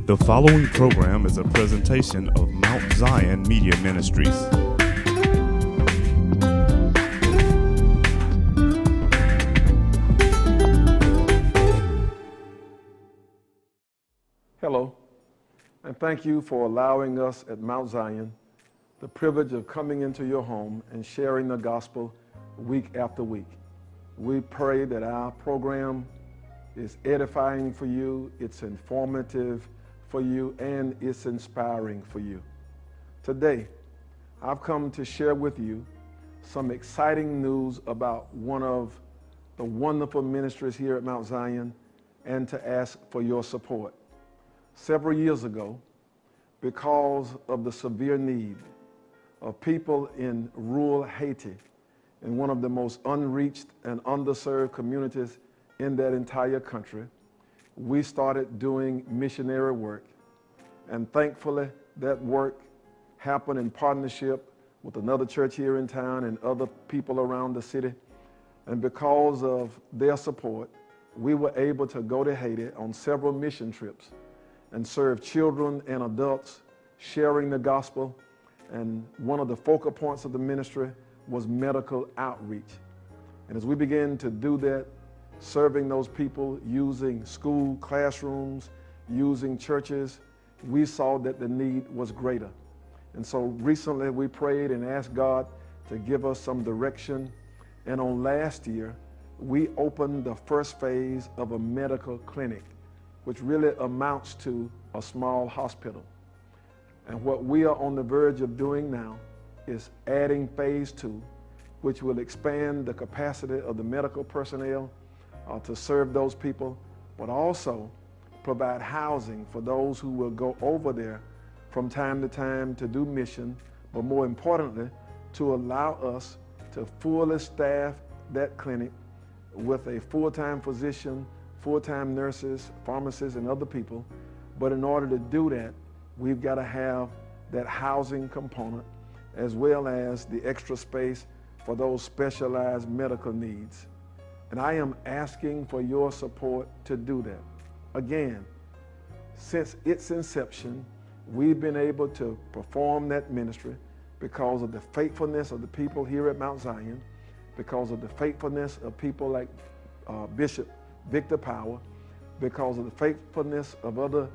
The following program is a presentation of Mount Zion Media Ministries. Hello, and thank you for allowing us at Mount Zion the privilege of coming into your home and sharing the gospel week after week. We pray that our program is edifying for you, it's informative for you, and it's inspiring for you. Today, I've come to share with you some exciting news about one of the wonderful ministries here at Mount Zion and to ask for your support. Several years ago, because of the severe need of people in rural Haiti, in one of the most unreached and underserved communities in that entire country, we started doing missionary work. And thankfully, that work happened in partnership with another church here in town and other people around the city. And because of their support, we were able to go to Haiti on several mission trips and serve children and adults, sharing the gospel. And one of the focal points of the ministry was medical outreach. And as we began to do that, serving those people using school classrooms, using churches, we saw that the need was greater. And so recently we prayed and asked God to give us some direction. And on last year, we opened the first phase of a medical clinic, which really amounts to a small hospital. And what we are on the verge of doing now is adding phase 2, which will expand the capacity of the medical personnel to serve those people, but also provide housing for those who will go over there from time to time to do mission, but more importantly, to allow us to fully staff that clinic with a full-time physician, full-time nurses, pharmacists, and other people. But in order to do that, we've got to have that housing component as well as the extra space for those specialized medical needs. And I am asking for your support to do that. Again, since its inception, we've been able to perform that ministry because of the faithfulness of the people here at Mount Zion, because of the faithfulness of people like Bishop Victor Power, because of the faithfulness of other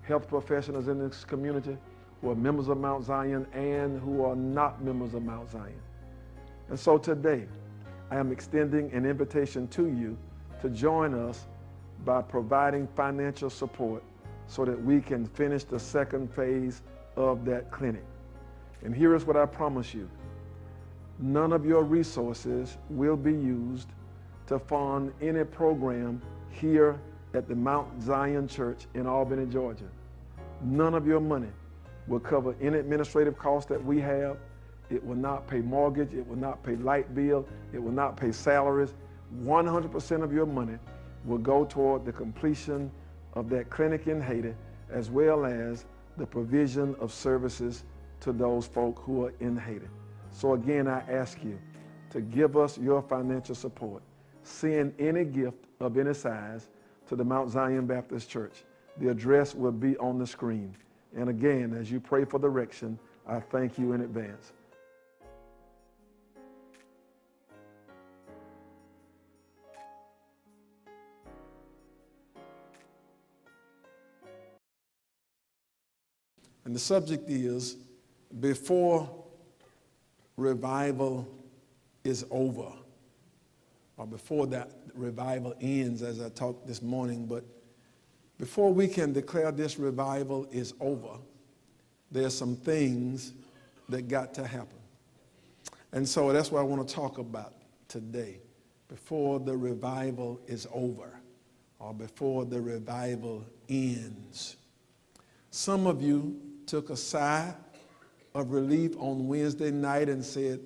health professionals in this community who are members of Mount Zion and who are not members of Mount Zion. And so today, I am extending an invitation to you to join us by providing financial support so that we can finish the second phase of that clinic. And here is what I promise you. None of your resources will be used to fund any program here at the Mount Zion Church in Albany, Georgia. None of your money will cover any administrative costs that we have. It will not pay mortgage, it will not pay light bill, it will not pay salaries. 100% of your money will go toward the completion of that clinic in Haiti, as well as the provision of services to those folk who are in Haiti. So again, I ask you to give us your financial support. Send any gift of any size to the Mount Zion Baptist Church. The address will be on the screen. And again, as you pray for direction, I thank you in advance. And the subject is, before revival is over, or before that revival ends, as I talked this morning. But before we can declare this revival is over, there's some things that got to happen. And so that's what I want to talk about today. Before the revival is over, or before the revival ends. Some of you took a sigh of relief on Wednesday night and said,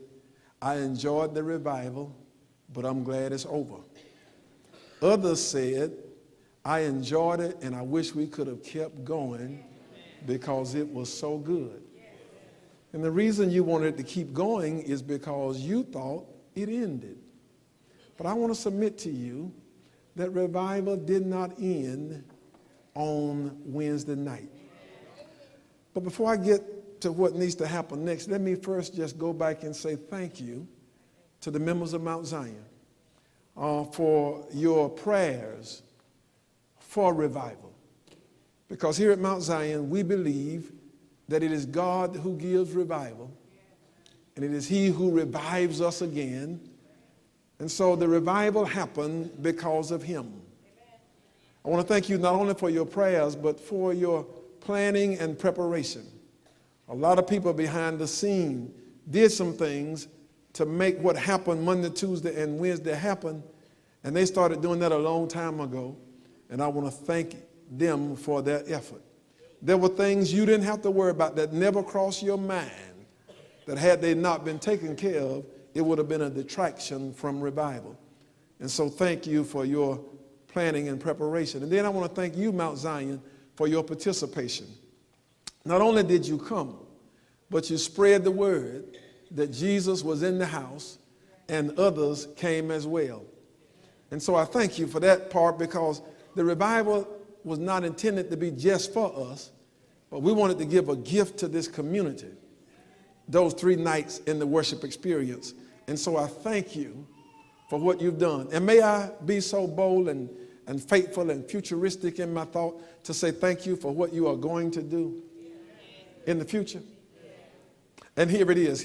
I enjoyed the revival, but I'm glad it's over. Others said, I enjoyed it and I wish we could have kept going because it was so good. And the reason you wanted it to keep going is because you thought it ended. But I want to submit to you that revival did not end on Wednesday night. But before I get to what needs to happen next, let me first just go back and say thank you to the members of Mount Zion for your prayers for revival. Because here at Mount Zion, we believe that it is God who gives revival, and it is He who revives us again. And so the revival happened because of Him. I want to thank you not only for your prayers, but for your planning and preparation. A lot of people behind the scene did some things to make what happened Monday, Tuesday, and Wednesday happen, and they started doing that a long time ago, and I want to thank them for their effort. There were things you didn't have to worry about that never crossed your mind, that had they not been taken care of, it would have been a detraction from revival. And so thank you for your planning and preparation. And then I want to thank you, Mount Zion, for your participation. Not only did you come, but you spread the word that Jesus was in the house, and others came as well. And so I thank you for that part, because the revival was not intended to be just for us, but we wanted to give a gift to this community those 3 nights in the worship experience. And so I thank you for what you've done. And may I be so bold and faithful and futuristic in my thought to say thank you for what you are going to do in the future. And here it is.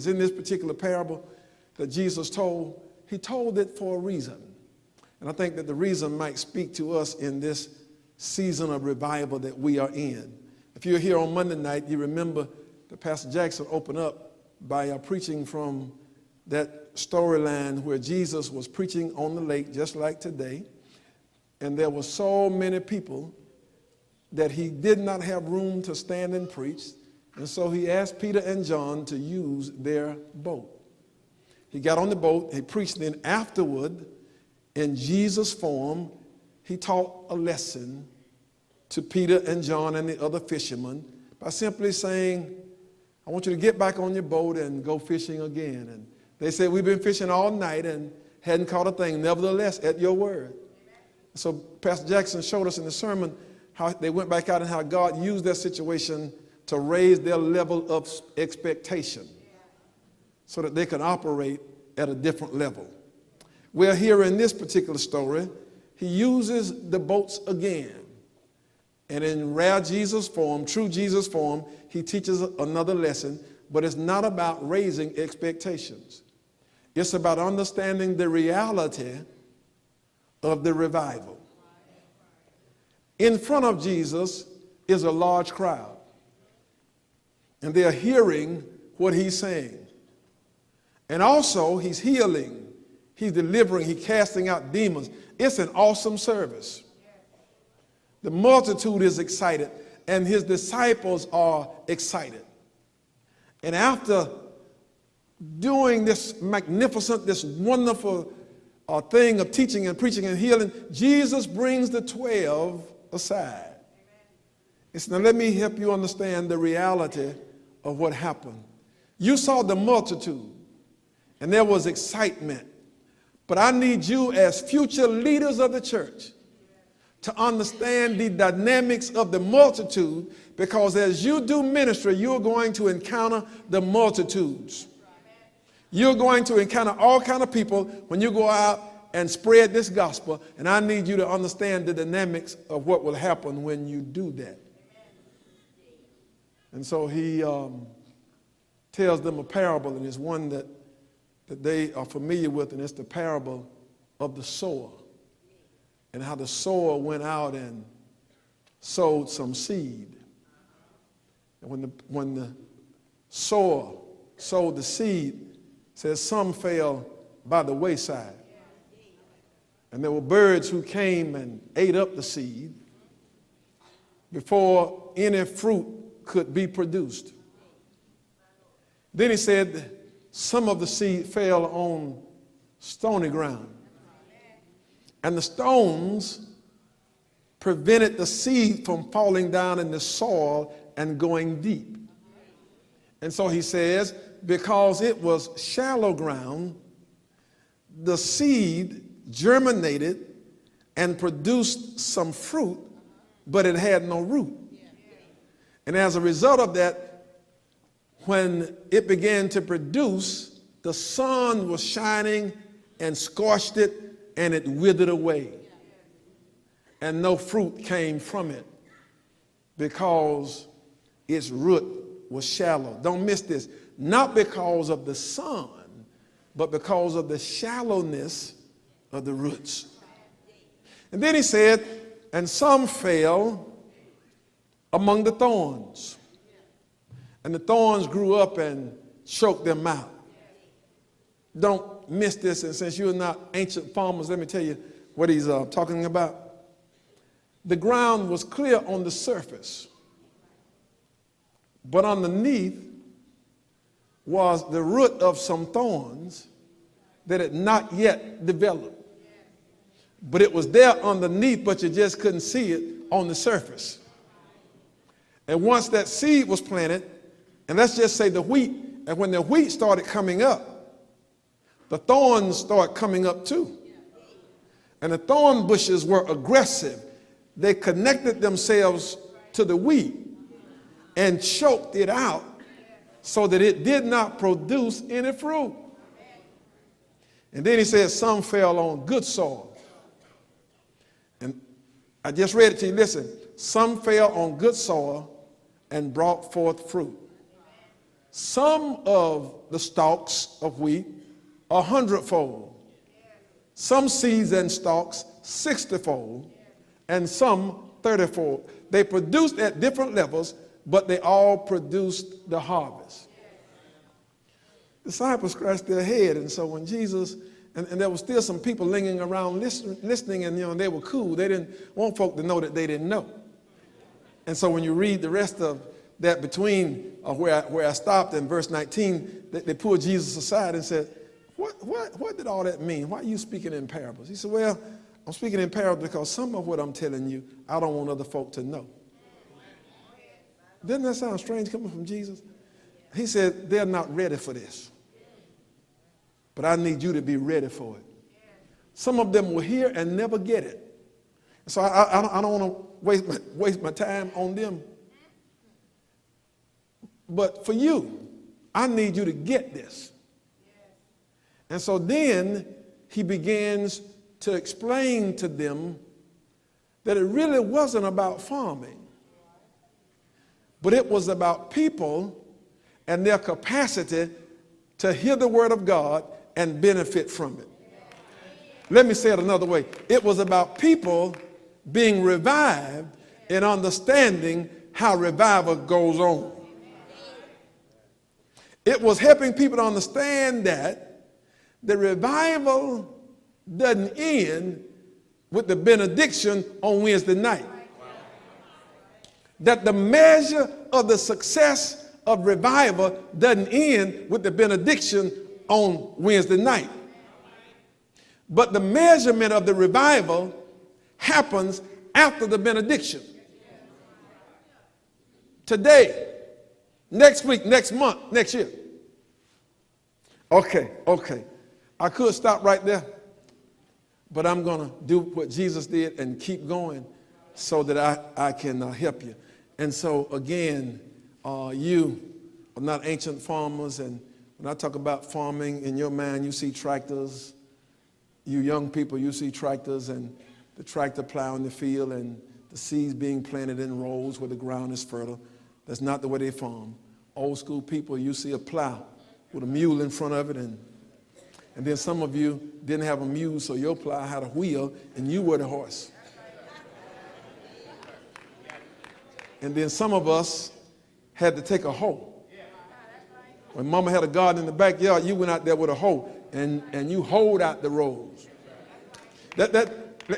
In this particular parable that Jesus told, He told it for a reason. And I think that the reason might speak to us in this season of revival that we are in. If you're here on Monday night, you remember that Pastor Jackson opened up by preaching from that storyline where Jesus was preaching on the lake just like today. And there were so many people that He did not have room to stand and preach. And so He asked Peter and John to use their boat. He got on the boat, He preached, then afterward, in Jesus' form, He taught a lesson to Peter and John and the other fishermen by simply saying, I want you to get back on your boat and go fishing again. And they said, we've been fishing all night and hadn't caught a thing. Nevertheless, at your word. So Pastor Jackson showed us in the sermon how they went back out and how God used that situation to raise their level of expectation so that they could operate at a different level. Well, here in this particular story, He uses the boats again. And in rare Jesus form, true Jesus form, He teaches another lesson, but it's not about raising expectations. It's about understanding the reality of the revival. In front of Jesus is a large crowd, and they're hearing what He's saying. And also, He's healing, He's delivering, He's casting out demons. It's an awesome service. The multitude is excited, and His disciples are excited. And after doing this magnificent, this wonderful thing of teaching and preaching and healing, Jesus brings the 12 aside. It's, now let me help you understand the reality of what happened. You saw the multitude, and there was excitement. But I need you as future leaders of the church to understand the dynamics of the multitude, because as you do ministry, you're going to encounter the multitudes. You're going to encounter all kinds of people when you go out and spread this gospel, and I need you to understand the dynamics of what will happen when you do that. And so He tells them a parable, and it's one that they are familiar with, and it's the parable of the sower, and how the sower went out and sowed some seed. And when the sower sowed the seed, it says some fell by the wayside. And there were birds who came and ate up the seed before any fruit could be produced. Then He said some of the seed fell on stony ground. And the stones prevented the seed from falling down in the soil and going deep. And so He says, because it was shallow ground, the seed germinated and produced some fruit, but it had no root. And as a result of that, when it began to produce, the sun was shining and scorched it, and it withered away. And no fruit came from it because its root was shallow. Don't miss this. Not because of the sun, but because of the shallowness of the roots. And then he said, and some fell among the thorns. And the thorns grew up and choked them out. Don't miss this. And since you're not ancient farmers, let me tell you what he's talking about. The ground was clear on the surface, but underneath was the root of some thorns that had not yet developed. But it was there underneath, but you just couldn't see it on the surface. And once that seed was planted, and let's just say the wheat, and when the wheat started coming up, the thorns started coming up too. And the thorn bushes were aggressive. They connected themselves to the wheat and choked it out so that it did not produce any fruit. And then he says some fell on good soil. And I just read it to you. Listen, some fell on good soil and brought forth fruit. Some of the stalks of wheat 100-fold. Some seeds and stalks 60-fold. And some 30-fold. They produced at different levels, but they all produced the harvest. Disciples scratched their head, and so when Jesus, and there were still some people lingering around listening, and they were cool. They didn't want folk to know that they didn't know. And so when you read the rest of that between where I stopped in verse 19, they pulled Jesus aside and said, what did all that mean? Why are you speaking in parables? He said, well, I'm speaking in parables because some of what I'm telling you, I don't want other folk to know. Doesn't that sound strange coming from Jesus? He said, they're not ready for this. But I need you to be ready for it. Some of them will hear and never get it. So I don't want to waste my time on them. But for you, I need you to get this. And so then he begins to explain to them that it really wasn't about farming, but it was about people and their capacity to hear the word of God and benefit from it. Let me say it another way. It was about people being revived and understanding how revival goes on. It was helping people to understand that the revival doesn't end with the benediction on Wednesday night. That the measure of the success of revival doesn't end with the benediction on Wednesday night. But the measurement of the revival happens after the benediction. Today, next week, next month, next year. Okay. I could stop right there, but I'm going to do what Jesus did and keep going so that I can help you. And so, again, you are not ancient farmers, and when I talk about farming, in your mind, you see tractors. You young people, you see tractors and the tractor plowing the field and the seeds being planted in rows where the ground is fertile. That's not the way they farm. Old school people, you see a plow with a mule in front of it, and then some of you didn't have a mule, so your plow had a wheel, and you were the horse. And then some of us had to take a hoe. When mama had a garden in the backyard, you went out there with a hoe, and you hoed out the rows.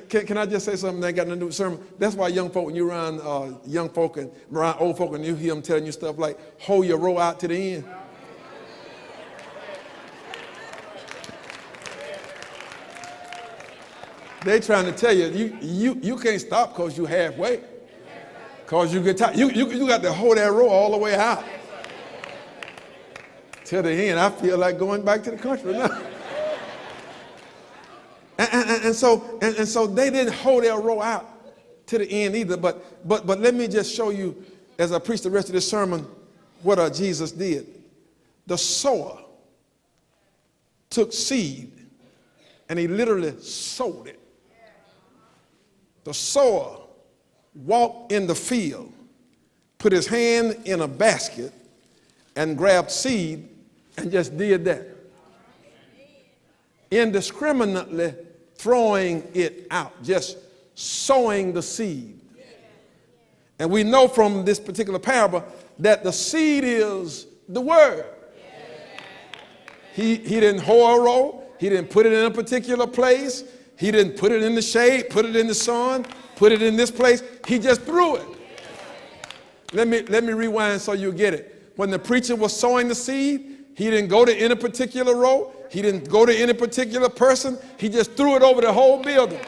Can I just say something that ain't got nothing to do with sermon? That's why young folk, when you're around young folk and around old folk, and you hear them telling you stuff like, hoe your row out to the end. They trying to tell you, you can't stop because you halfway. Because you get tired. You got to hold that row all the way out. Till the end, I feel like going back to the country now. And so they didn't hold their row out to the end either, but let me just show you, as I preach the rest of this sermon, what Jesus did. The sower took seed and he literally sowed it. The sower walked in the field, put his hand in a basket and grabbed seed and just did that. Indiscriminately throwing it out, just sowing the seed. And we know from this particular parable that the seed is the word. He didn't hoe a row. He didn't put it in a particular place. He didn't put it in the shade, put it in the sun, put it in this place. He just threw it. Let me rewind so you get it. When the preacher was sowing the seed, he didn't go to any particular row. He didn't go to any particular person. He just threw it over the whole building.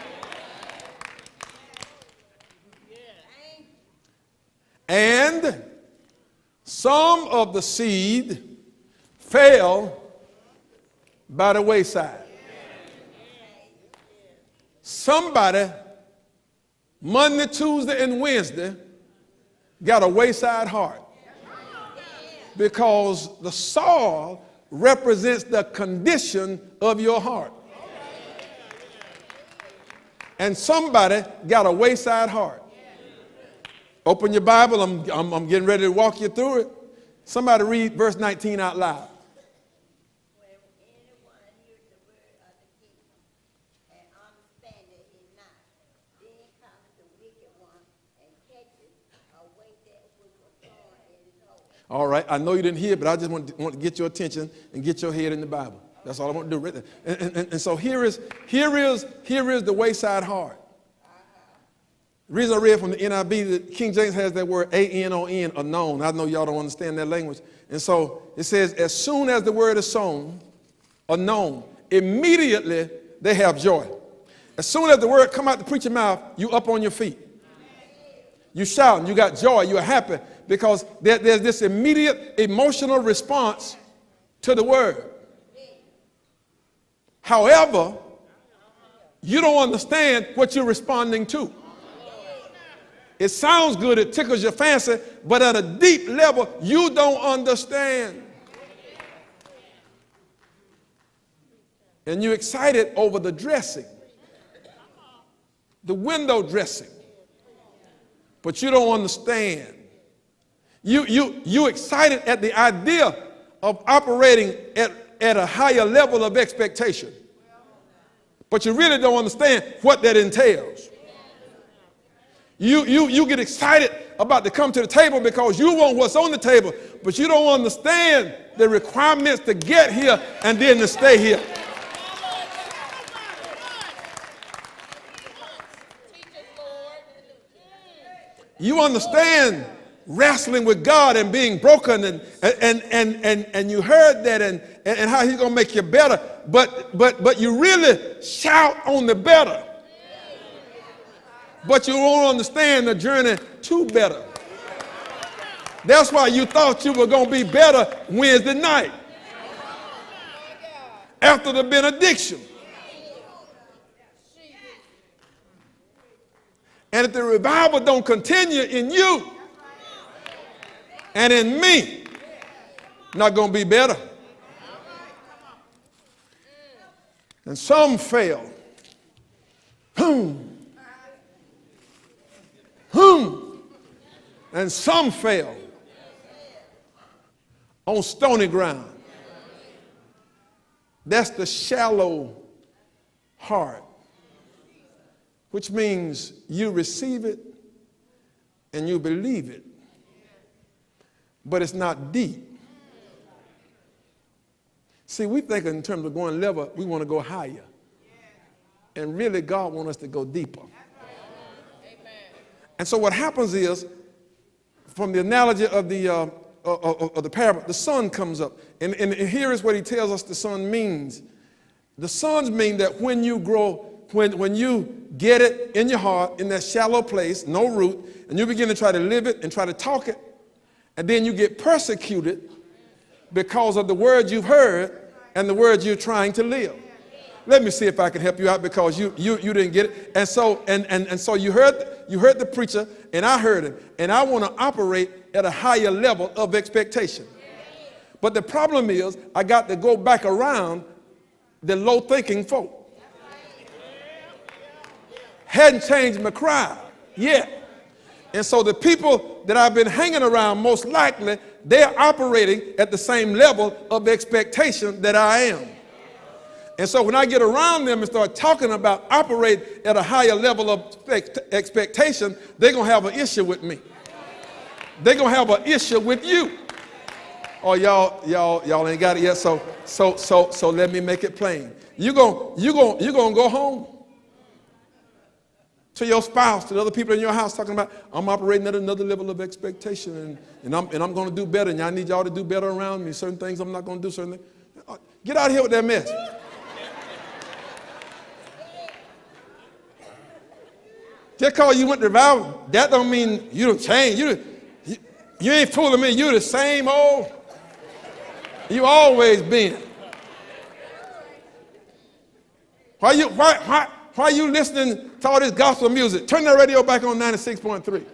And some of the seed fell by the wayside. Somebody, Monday, Tuesday, and Wednesday, got a wayside heart. Because the soil represents the condition of your heart. And somebody got a wayside heart. Open your Bible. I'm getting ready to walk you through it. Somebody read verse 19 out loud. All right, I know you didn't hear, but I just want to get your attention and get your head in the Bible. That's all I want to do right there. And so here is the wayside heart. The reason I read from the NIV, the King James has that word A-N-O-N, unknown. I know y'all don't understand that language. And so it says, as soon as the word is sown, unknown, immediately they have joy. As soon as the word come out the preacher's mouth, you up on your feet. You shouting, you got joy, you're happy, because there's this immediate emotional response to the word. However, you don't understand what you're responding to. It sounds good, it tickles your fancy, but at a deep level, you don't understand. And you're excited over the dressing, the window dressing, but you don't understand. You excited at the idea of operating at a higher level of expectation, but you really don't understand what that entails. You get excited about to come to the table because you want what's on the table, but you don't understand the requirements to get here and then to stay here. You understand wrestling with God and being broken, and you heard that and how he's going to make you better, but you really shout on the better. But you won't understand the journey to better. That's why you thought you were going to be better Wednesday night after the benediction. And if the revival don't continue in you and in me, not going to be better. And some fail. And some fail on stony ground. That's the shallow heart, which means you receive it and you believe it, but it's not deep. See, we think in terms of going level, we want to go higher. And really, God wants us to go deeper. And so what happens is, from the analogy of the parable, the sun comes up. And here is what he tells us the sun means. The suns mean that when you grow, when you get it in your heart, in that shallow place, no root, and you begin to try to live it and try to talk it, and then you get persecuted because of the words you've heard and the words you're trying to live. Let me see if I can help you out, because you didn't get it. And so you heard you heard the preacher, and I heard him. And I want to operate at a higher level of expectation. But the problem is, I got to go back around the low-thinking folk. Hadn't changed my crowd yet. And so the people that I've been hanging around, most likely, they're operating at the same level of expectation that I am. And so when I get around them and start talking about operating at a higher level of expectation, they're going to have an issue with me. They're going to have an issue with you. Oh, y'all ain't got it yet. So let me make it plain. You're going to go home to your spouse, to the other people in your house, talking about, I'm operating at another level of expectation, and I'm going to do better, and I need y'all to do better around me. Certain things I'm not going to do, certain things. Get out of here with that mess. Just because you went to revival, that don't mean you don't change. You ain't fooling me. You're the same old. You always been. Why are you listening to all this gospel music? Turn that radio back on 96.3.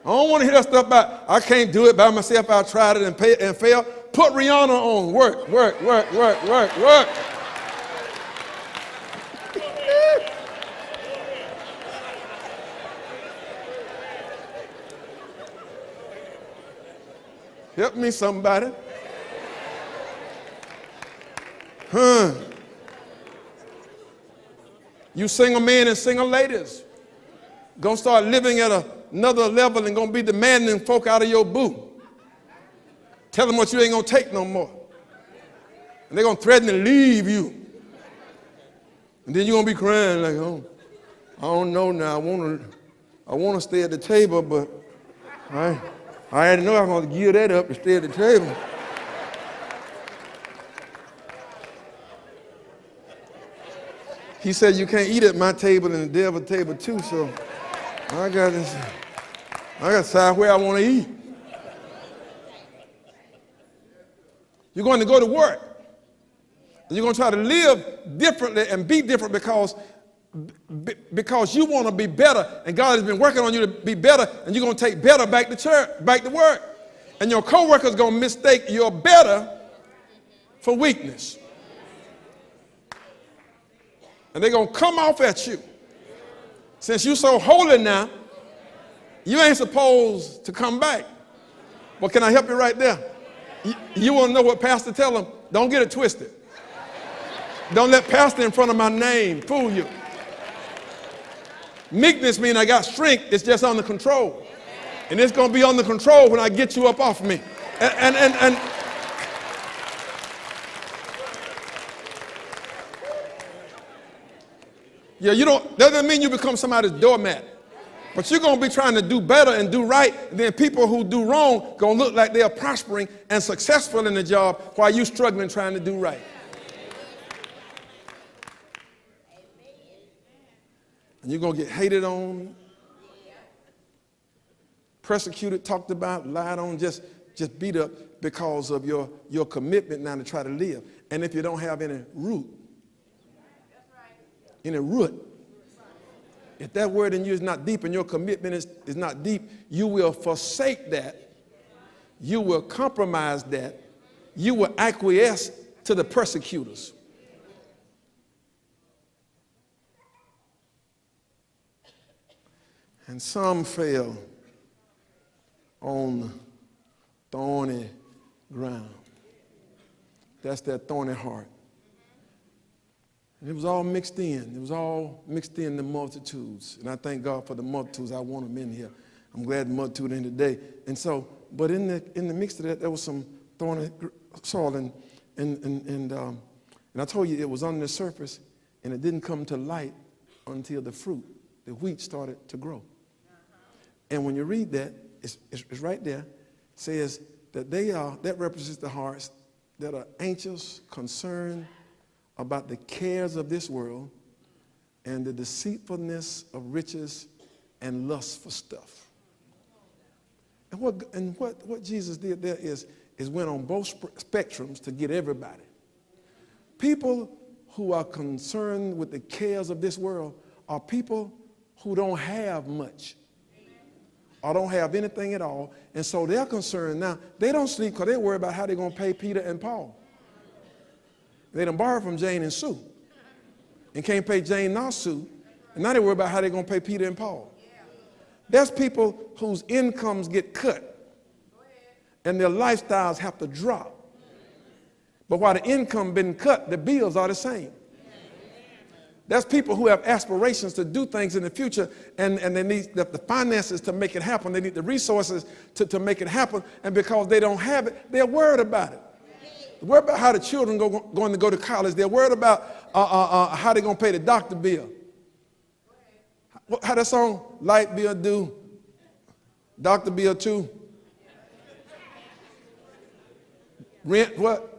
I don't want to hear that stuff about, I can't do it by myself. I tried it and failed. Put Rihanna on. Work. Help me, somebody. You single men and single ladies gonna start living at another level and gonna be demanding folk out of your boo. Tell them what you ain't gonna take no more. And they're gonna threaten to leave you. And then you're gonna be crying like, oh, I don't know now. I wanna stay at the table, but I already know I'm gonna give that up to stay at the table. He said you can't eat at my table and the devil's table too, so I got to decide where I want to eat. You're going to go to work. And you're going to try to live differently and be different because you want to be better, and God has been working on you to be better, and you're going to take better back to church, back to work. And your coworker's going to mistake your better for weakness. And they're going to come off at you. Since you're so holy now, you ain't supposed to come back. But can I help you right there? You want to know what pastor tell them? Don't get it twisted. Don't let pastor in front of my name fool you. Meekness means I got strength. It's just under control. And it's going to be under control when I get you up off me. And yeah, that doesn't mean you become somebody's doormat. But you're going to be trying to do better and do right. And then people who do wrong going to look like they're prospering and successful in the job while you're struggling trying to do right. And you're going to get hated on, persecuted, talked about, lied on, just beat up because of your commitment now to try to live. And if you don't have any root, if that word in you is not deep and your commitment is not deep, you will forsake that. You will compromise that. You will acquiesce to the persecutors. And some fell on thorny ground. That's that thorny heart. And it was all mixed in. It was all mixed in the multitudes. And I thank God for the multitudes. I want them in here. I'm glad the multitude in today. And so, but in the mix of that, there was some thorny soil. And I told you it was on the surface, and it didn't come to light until the fruit, the wheat, started to grow. And when you read that, it's right there. It says that that represents the hearts that are anxious, concerned about the cares of this world and the deceitfulness of riches and lust for stuff. And what Jesus did there is went on both spectrums to get everybody. People who are concerned with the cares of this world are people who don't have much or don't have anything at all. And so they're concerned now. They don't sleep because they're worried about how they're going to pay Peter and Paul. They done borrowed from Jane and Sue and can't pay Jane nor Sue. And now they worry about how they're going to pay Peter and Paul. There's people whose incomes get cut and their lifestyles have to drop. But while the income been cut, the bills are the same. There's people who have aspirations to do things in the future, and they need the finances to make it happen. They need the resources to make it happen. And because they don't have it, they're worried about it. They're worried about how the children going to go to college. They're worried about how they're going to pay the doctor bill. How that song, light bill due, doctor bill too. Rent what?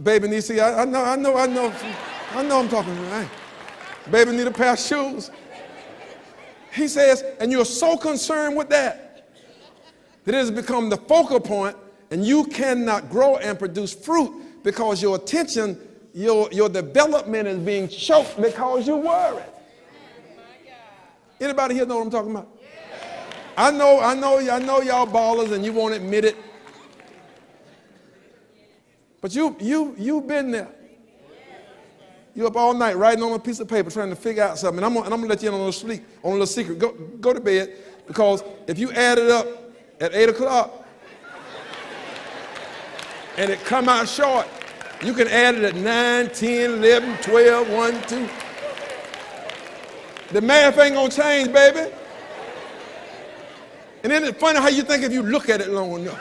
Baby needs to see. I know I'm talking right. Baby need a pair of shoes. He says, and you're so concerned with that it has become the focal point, and you cannot grow and produce fruit because your attention, your development is being choked because you're worried. Anybody here know what I'm talking about? I know y'all ballers and you won't admit it. But you've been there. You're up all night writing on a piece of paper trying to figure out something. And I'm gonna let you in on a little secret. Go to bed, because if you add it up at 8 o'clock and it come out short, you can add it at 9, 10, 11, 12, 1, 2. The math ain't gonna change, baby. And then it's funny how you think if you look at it long enough.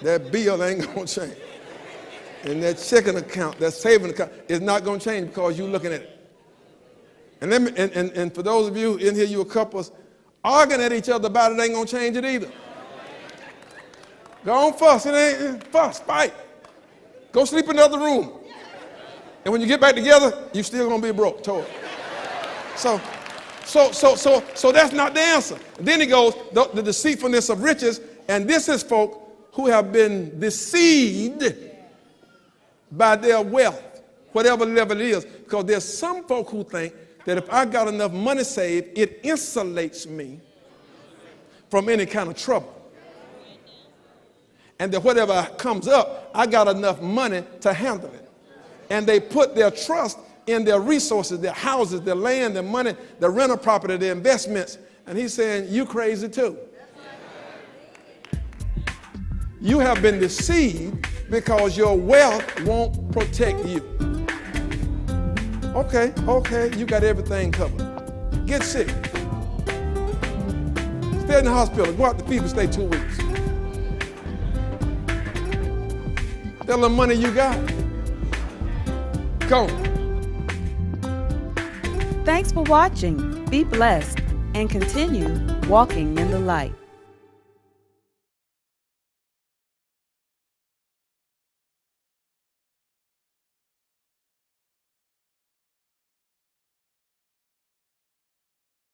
That bill ain't gonna change. And that checking account, that saving account is not gonna change because you're looking at it. And for those of you in here, you couples, arguing at each other about it ain't gonna change it either. Go on, fuss. It ain't fuss, fight. Go sleep in the other room. And when you get back together, you still gonna be broke. Told. So that's not the answer. And then he goes, the deceitfulness of riches, and this is folk who have been deceived by their wealth, whatever level it is. Because there's some folk who think that if I got enough money saved, it insulates me from any kind of trouble. And that whatever comes up, I got enough money to handle it. And they put their trust in their resources, their houses, their land, their money, their rental property, their investments. And he's saying, you crazy too. You have been deceived because your wealth won't protect you. Okay, you got everything covered. Get sick. Stay in the hospital. Go out to fever, stay 2 weeks. That little money you got, go. Thanks for watching. Be blessed and continue walking in the light.